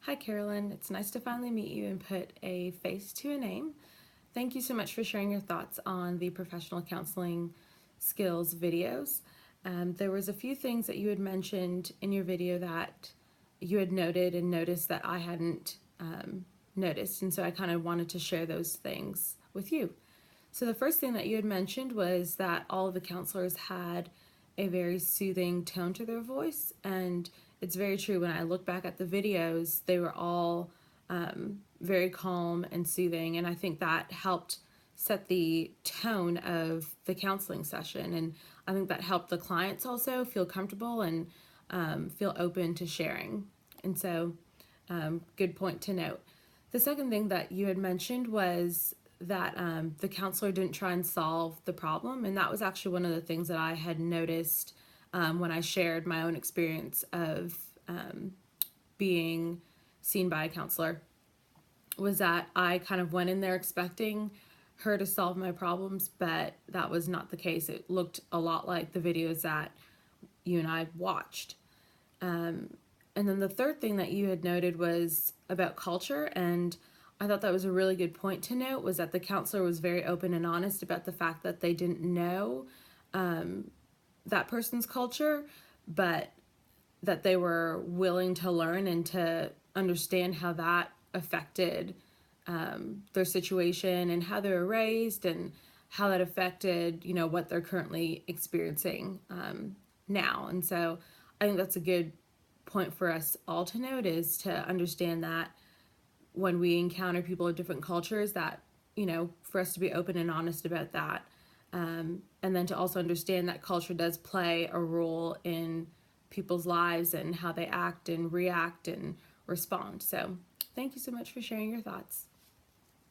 Hi, Carolyn. It's nice to finally meet you and put a face to a name. Thank you so much for sharing your thoughts on the professional counseling skills videos. There was a few things that you had mentioned in your video that you had noted and noticed that I hadn't noticed, and so I kind of wanted to share those things with you. So the first thing that you had mentioned was that all of the counselors had a very soothing tone to their voice, and it's very true. When I look back at the videos, they were all very calm and soothing, and I think that helped set the tone of the counseling session, and I think that helped the clients also feel comfortable and feel open to sharing. And so good point to note. The second thing that you had mentioned was that the counselor didn't try and solve the problem, and that was actually one of the things that I had noticed when I shared my own experience of being seen by a counselor, was that I kind of went in there expecting her to solve my problems, but that was not the case. It looked a lot like the videos that you and I watched. And then the third thing that you had noted was about culture, and I thought that was a really good point to note, was that the counselor was very open and honest about the fact that they didn't know that person's culture, but that they were willing to learn and to understand how that affected their situation and how they were raised and how that affected, what they're currently experiencing now. And so I think that's a good point for us all to note, is to understand that when we encounter people of different cultures, that, for us to be open and honest about that. And then to also understand that culture does play a role in people's lives and how they act and react and respond. So thank you so much for sharing your thoughts.